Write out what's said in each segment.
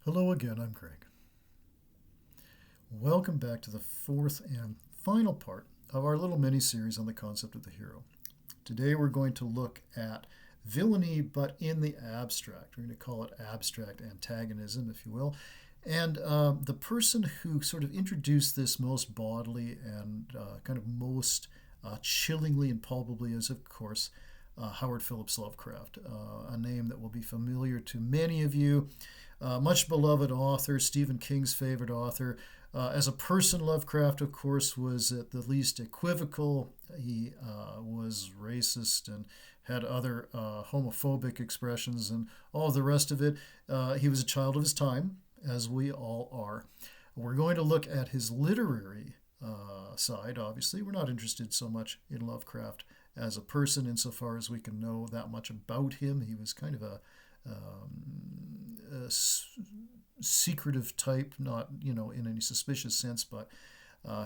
Hello again, I'm Greg. Welcome back to the fourth and final part of our little mini series on the concept of the hero. Today we're going to look at villainy, but in the abstract. We're going to call it abstract antagonism, if you will. And the person who sort of introduced this most bodily and kind of most chillingly and palpably is, of course, Howard Phillips Lovecraft, a name that will be familiar to many of you. Much beloved author, Stephen King's favorite author. As a person, Lovecraft, of course, was at the least equivocal. He was racist and had other homophobic expressions and all the rest of it. He was a child of his time, as we all are. We're going to look at his literary side, obviously. We're not interested so much in Lovecraft as a person insofar as we can know that much about him. He was kind of a secretive type, not in any suspicious sense, but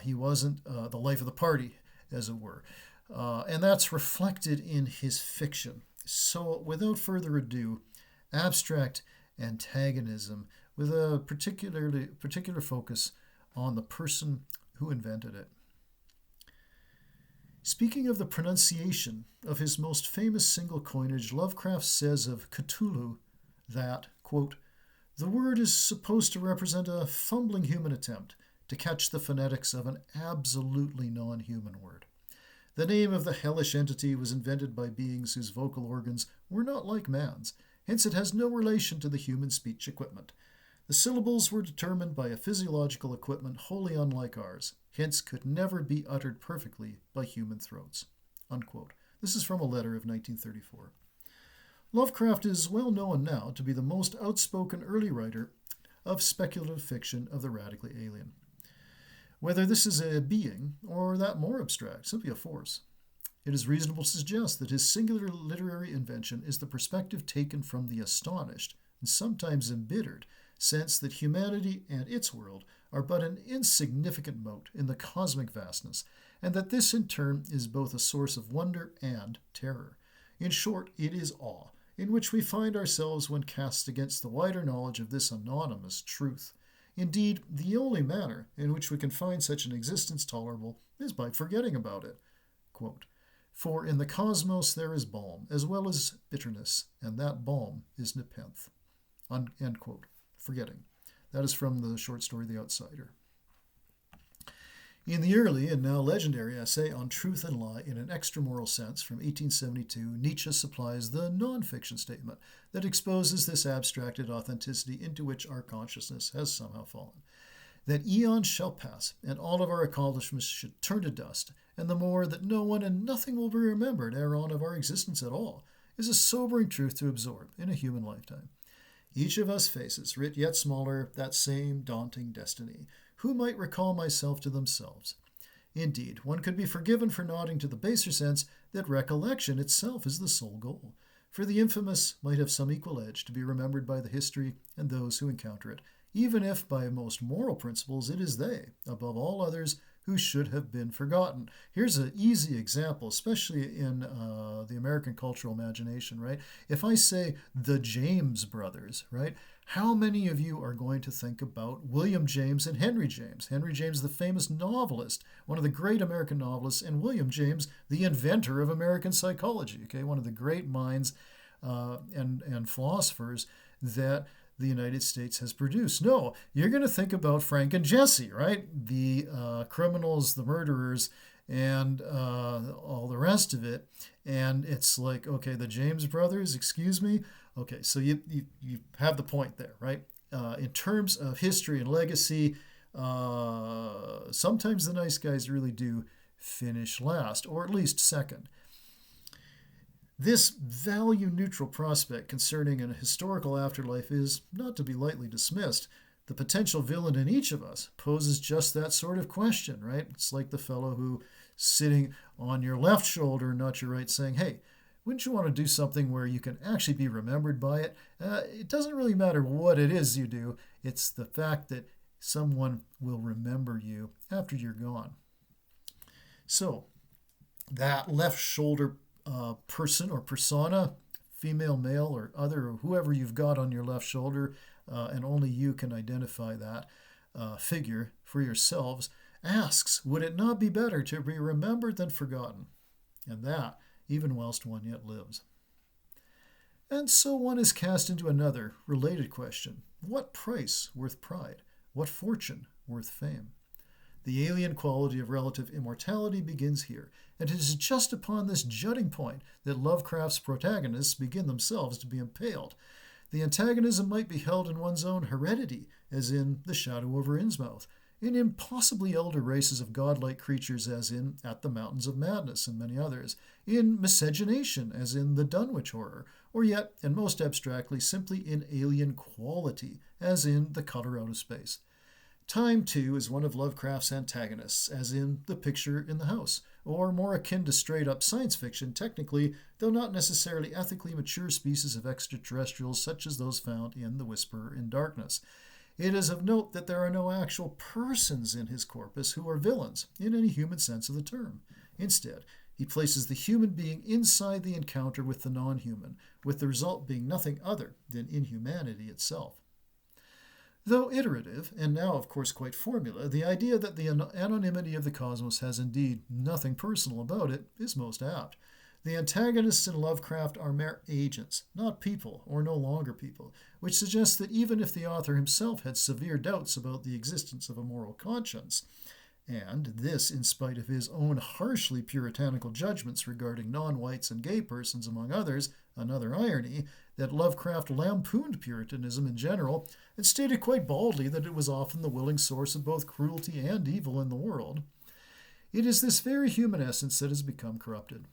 he wasn't the life of the party, as it were, and that's reflected in his fiction. So, without further ado, abstract antagonism with a particular focus on the person who invented it. Speaking of the pronunciation of his most famous single coinage, Lovecraft says of Cthulhu that, quote, "The word is supposed to represent a fumbling human attempt to catch the phonetics of an absolutely non-human word. The name of the hellish entity was invented by beings whose vocal organs were not like man's, hence it has no relation to the human speech equipment. The syllables were determined by a physiological equipment wholly unlike ours, hence could never be uttered perfectly by human throats." Unquote. This is from a letter of 1934. Lovecraft is well known now to be the most outspoken early writer of speculative fiction of the radically alien. Whether this is a being, or that more abstract, simply a force, it is reasonable to suggest that his singular literary invention is the perspective taken from the astonished, and sometimes embittered, sense that humanity and its world are but an insignificant mote in the cosmic vastness, and that this in turn is both a source of wonder and terror. In short, it is awe, in which we find ourselves when cast against the wider knowledge of this anonymous truth. Indeed, the only manner in which we can find such an existence tolerable is by forgetting about it. Quote, "For in the cosmos there is balm, as well as bitterness, and that balm is nepenthe." End quote. Forgetting. That is from the short story The Outsider. In the early and now legendary essay on Truth and Lie in an Extramoral Sense from 1872, Nietzsche supplies the non-fiction statement that exposes this abstracted authenticity into which our consciousness has somehow fallen. That eons shall pass, and all of our accomplishments should turn to dust, and the more that no one and nothing will be remembered ere on of our existence at all, is a sobering truth to absorb in a human lifetime. Each of us faces, writ yet smaller, that same daunting destiny. Who might recall myself to themselves? Indeed, one could be forgiven for nodding to the baser sense that recollection itself is the sole goal, for the infamous might have some equal edge to be remembered by the history and those who encounter it, even if by most moral principles it is they, above all others, who should have been forgotten. Here's an easy example, especially in the American cultural imagination, right? If I say the James brothers, right, how many of you are going to think about William James and Henry James? Henry James, the famous novelist, one of the great American novelists, and William James, the inventor of American psychology, okay, one of the great minds and philosophers that the United States has produced. No, you're going to think about Frank and Jesse, right? The criminals, the murderers, and all the rest of it. And it's like, okay, the James brothers, excuse me. Okay, so you have the point there, right? In terms of history and legacy, sometimes the nice guys really do finish last, or at least second. This value-neutral prospect concerning a historical afterlife is not to be lightly dismissed. The potential villain in each of us poses just that sort of question, right? It's like the fellow who sitting on your left shoulder, not your right, saying, "Hey, wouldn't you want to do something where you can actually be remembered by it?" It doesn't really matter what it is you do. It's the fact that someone will remember you after you're gone. So, that left shoulder person or persona female, male, or other, or whoever you've got on your left shoulder, and only you can identify that figure for yourselves, asks, would it not be better to be remembered than forgotten? And that, even whilst one yet lives. And so one is cast into another, related question. What price worth pride? What fortune worth fame? The alien quality of relative immortality begins here, and it is just upon this jutting point that Lovecraft's protagonists begin themselves to be impaled. The antagonism might be held in one's own heredity, as in The Shadow over Innsmouth, in impossibly elder races of godlike creatures, as in At the Mountains of Madness and many others, in miscegenation, as in the Dunwich Horror, or yet, and most abstractly, simply in alien quality, as in The Color Out of Space. Time, too, is one of Lovecraft's antagonists, as in The Picture in the House, or more akin to straight-up science fiction, technically, though not necessarily ethically mature species of extraterrestrials such as those found in The Whisperer in Darkness. It is of note that there are no actual persons in his corpus who are villains, in any human sense of the term. Instead, he places the human being inside the encounter with the non-human, with the result being nothing other than inhumanity itself. Though iterative, and now of course quite formula, the idea that the anonymity of the cosmos has indeed nothing personal about it is most apt. The antagonists in Lovecraft are mere agents, not people, or no longer people, which suggests that even if the author himself had severe doubts about the existence of a moral conscience, and this in spite of his own harshly puritanical judgments regarding non-whites and gay persons, among others, another irony, that Lovecraft lampooned Puritanism in general, and stated quite baldly that it was often the willing source of both cruelty and evil in the world, it is this very human essence that has become corrupted.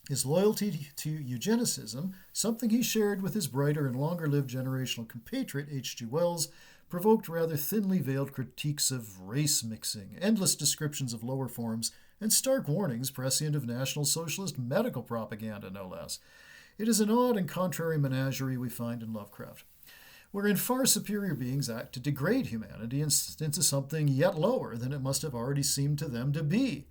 His loyalty to eugenicism, something he shared with his brighter and longer-lived generational compatriot H.G. Wells, provoked rather thinly veiled critiques of race mixing, endless descriptions of lower forms, and stark warnings prescient of National Socialist medical propaganda, no less. It is an odd and contrary menagerie we find in Lovecraft, wherein far superior beings act to degrade humanity into something yet lower than it must have already seemed to them to be.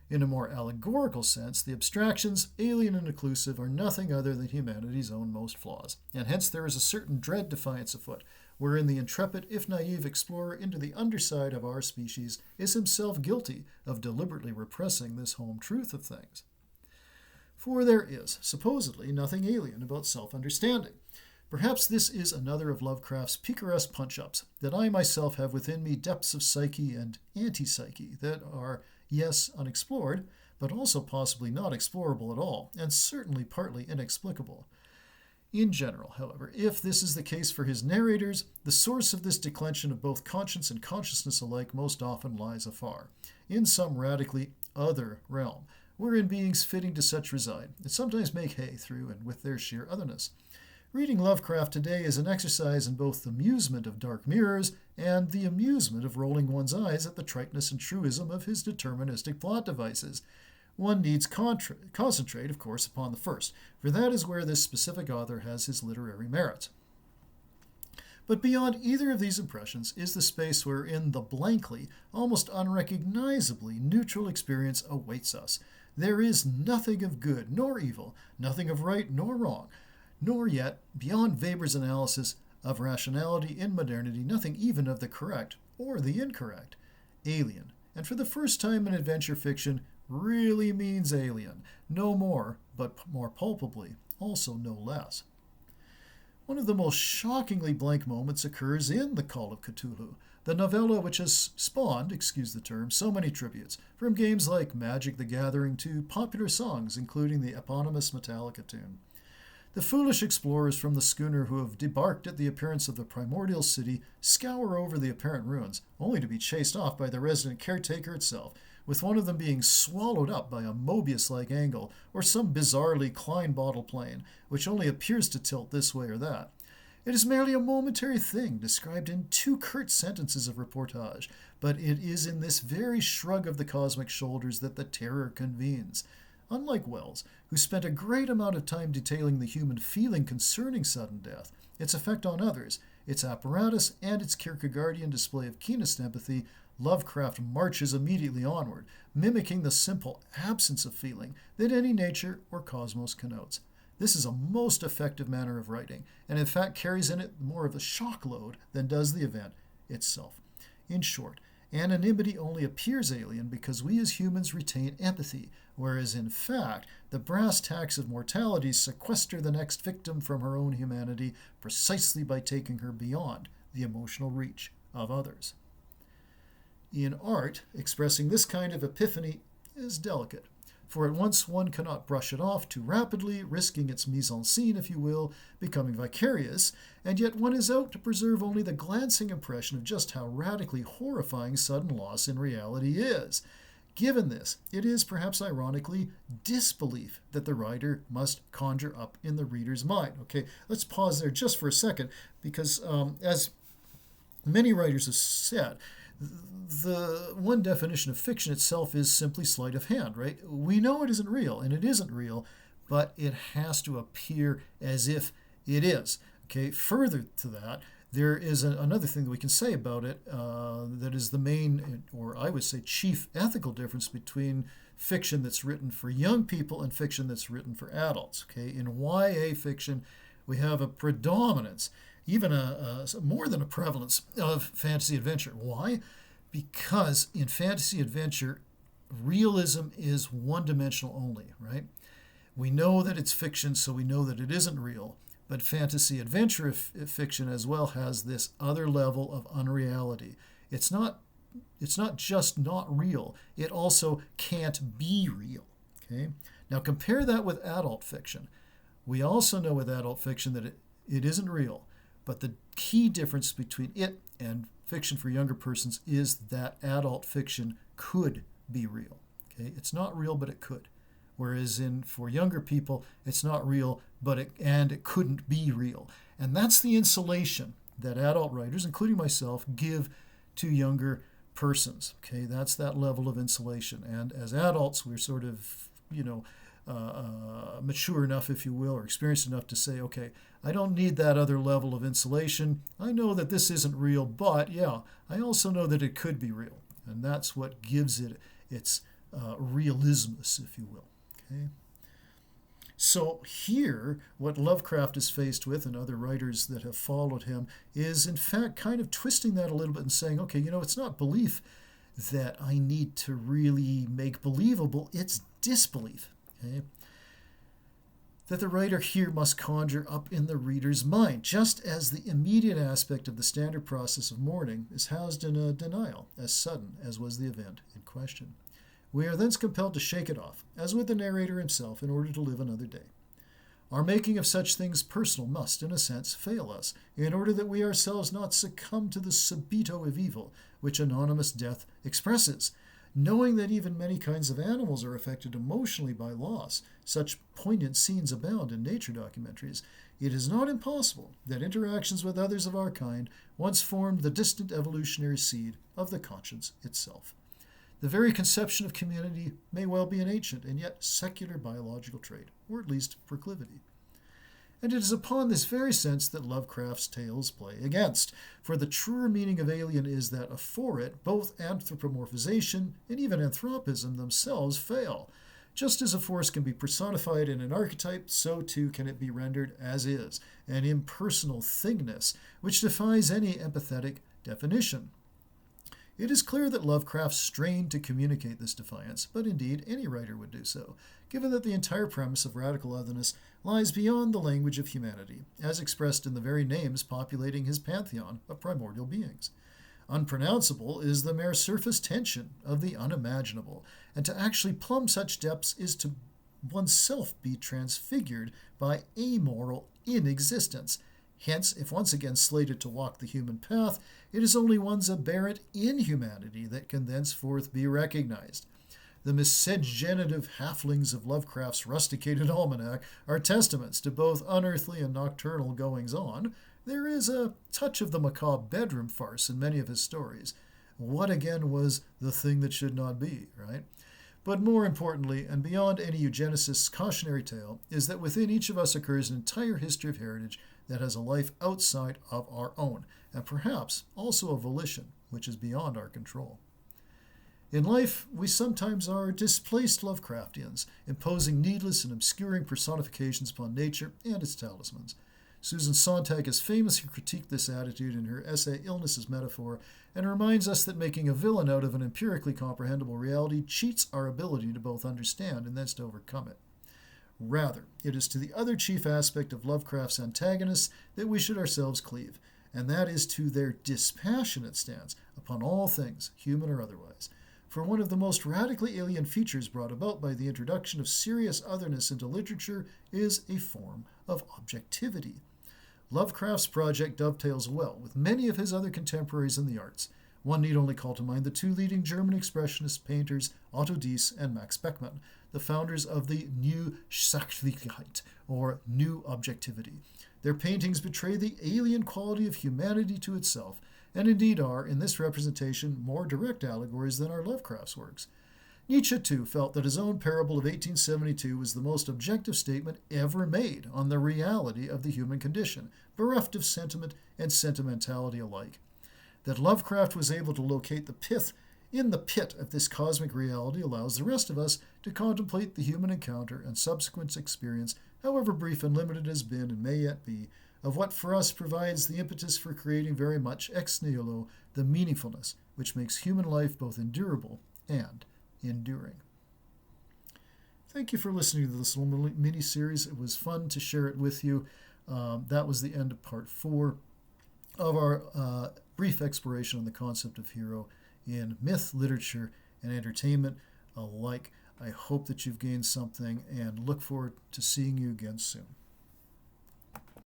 In a more allegorical sense, the abstractions, alien and inclusive, are nothing other than humanity's own most flaws, and hence there is a certain dread defiance afoot, wherein the intrepid, if naive, explorer into the underside of our species is himself guilty of deliberately repressing this home truth of things. For there is, supposedly, nothing alien about self-understanding. Perhaps this is another of Lovecraft's picaresque punch-ups, that I myself have within me depths of psyche and anti-psyche that are, yes, unexplored, but also possibly not explorable at all, and certainly partly inexplicable. In general, however, if this is the case for his narrators, the source of this declension of both conscience and consciousness alike most often lies afar, in some radically other realm, wherein beings fitting to such reside, and sometimes make hay through and with their sheer otherness. Reading Lovecraft today is an exercise in both the amusement of dark mirrors and the amusement of rolling one's eyes at the triteness and truism of his deterministic plot devices. One needs concentrate, of course, upon the first, for that is where this specific author has his literary merits. But beyond either of these impressions is the space wherein the blankly, almost unrecognizably neutral experience awaits us. There is nothing of good nor evil, nothing of right nor wrong, nor yet, beyond Weber's analysis of rationality in modernity, nothing even of the correct or the incorrect. Alien, and for the first time in adventure fiction, really means alien, no more, but more palpably, also no less. One of the most shockingly blank moments occurs in The Call of Cthulhu, the novella which has spawned, excuse the term, so many tributes, from games like Magic the Gathering to popular songs, including the eponymous Metallica tune. The foolish explorers from the schooner who have debarked at the appearance of the primordial city scour over the apparent ruins, only to be chased off by the resident caretaker itself, with one of them being swallowed up by a Mobius-like angle or some bizarrely Klein bottle plane, which only appears to tilt this way or that. It is merely a momentary thing described in 2 curt sentences of reportage, but it is in this very shrug of the cosmic shoulders that the terror convenes. Unlike Wells, who spent a great amount of time detailing the human feeling concerning sudden death, its effect on others, its apparatus, and its Kierkegaardian display of keenest empathy, Lovecraft marches immediately onward, mimicking the simple absence of feeling that any nature or cosmos connotes. This is a most effective manner of writing, and in fact carries in it more of a shock load than does the event itself. In short, anonymity only appears alien because we as humans retain empathy, whereas in fact, the brass tacks of mortality sequester the next victim from her own humanity precisely by taking her beyond the emotional reach of others. In art, expressing this kind of epiphany is delicate, for at once one cannot brush it off too rapidly, risking its mise-en-scene, if you will, becoming vicarious, and yet one is out to preserve only the glancing impression of just how radically horrifying sudden loss in reality is. Given this, it is, perhaps ironically, disbelief that the writer must conjure up in the reader's mind. Okay, let's pause there just for a second, because as many writers have said, the one definition of fiction itself is simply sleight of hand, right? We know it isn't real, and it isn't real, but it has to appear as if it is. Okay, further to that, there is another thing that we can say about it that is the main, or I would say chief ethical difference between fiction that's written for young people and fiction that's written for adults. Okay, in YA fiction, we have a predominance, even more than a prevalence of fantasy adventure. Why? Because in fantasy adventure, realism is one-dimensional only, right? We know that it's fiction, so we know that it isn't real. But fantasy adventure fiction as well has this other level of unreality. It's not just not real. It also can't be real. Okay? Now compare that with adult fiction. We also know with adult fiction that it isn't real. But the key difference between it and fiction for younger persons is that adult fiction could be real. Okay? It's not real, but it could. Whereas for younger people, it's not real, but it couldn't be real. And that's the insulation that adult writers, including myself, give to younger persons. Okay, that's that level of insulation. And as adults, we're sort of, mature enough, if you will, or experienced enough to say, okay, I don't need that other level of insulation. I know that this isn't real, but yeah, I also know that it could be real. And that's what gives it its realismus, if you will. Okay. So here, what Lovecraft is faced with, and other writers that have followed him, is in fact kind of twisting that a little bit and saying, okay, it's not belief that I need to really make believable, it's disbelief. Okay? That the writer here must conjure up in the reader's mind, just as the immediate aspect of the standard process of mourning is housed in a denial, as sudden as was the event in question. We are thence compelled to shake it off, as with the narrator himself, in order to live another day. Our making of such things personal must, in a sense, fail us, in order that we ourselves not succumb to the subito of evil, which anonymous death expresses. Knowing that even many kinds of animals are affected emotionally by loss, such poignant scenes abound in nature documentaries, it is not impossible that interactions with others of our kind once formed the distant evolutionary seed of the conscience itself. The very conception of community may well be an ancient and yet secular biological trait, or at least proclivity. And it is upon this very sense that Lovecraft's tales play against, for the truer meaning of alien is that for it, both anthropomorphization and even anthropism themselves fail. Just as a force can be personified in an archetype, so too can it be rendered as is, an impersonal thingness, which defies any empathetic definition. It is clear that Lovecraft strained to communicate this defiance, but indeed any writer would do so, given that the entire premise of radical otherness lies beyond the language of humanity, as expressed in the very names populating his pantheon of primordial beings. Unpronounceable is the mere surface tension of the unimaginable, and to actually plumb such depths is to oneself be transfigured by amoral inexistence. Hence, if once again slated to walk the human path, it is only one's aberrant inhumanity that can thenceforth be recognized. The miscegenative halflings of Lovecraft's rusticated almanac are testaments to both unearthly and nocturnal goings-on. There is a touch of the macabre bedroom farce in many of his stories. What again was the thing that should not be, right? But more importantly, and beyond any eugenicist's cautionary tale, is that within each of us occurs an entire history of heritage that has a life outside of our own, and perhaps also a volition which is beyond our control. In life, we sometimes are displaced Lovecraftians, imposing needless and obscuring personifications upon nature and its talismans. Susan Sontag has famously critiqued this attitude in her essay Illness as Metaphor, and reminds us that making a villain out of an empirically comprehensible reality cheats our ability to both understand and thence to overcome it. Rather, it is to the other chief aspect of Lovecraft's antagonists that we should ourselves cleave, and that is to their dispassionate stance upon all things, human or otherwise. For one of the most radically alien features brought about by the introduction of serious otherness into literature is a form of objectivity. Lovecraft's project dovetails well with many of his other contemporaries in the arts. One need only call to mind the two leading German expressionist painters, Otto Diess and Max Beckmann, the founders of the Neue Sachlichkeit, or New Objectivity. Their paintings betray the alien quality of humanity to itself, and indeed are, in this representation, more direct allegories than are Lovecraft's works. Nietzsche, too, felt that his own parable of 1872 was the most objective statement ever made on the reality of the human condition, bereft of sentiment and sentimentality alike. That Lovecraft was able to locate the pith in the pit of this cosmic reality allows the rest of us to contemplate the human encounter and subsequent experience, however brief and limited it has been and may yet be, of what for us provides the impetus for creating very much ex nihilo the meaningfulness which makes human life both endurable and enduring. Thank you for listening to this little mini-series. It was fun to share it with you. That was the end of part 4 of our brief exploration on the concept of hero in myth, literature, and entertainment alike. I hope that you've gained something and look forward to seeing you again soon.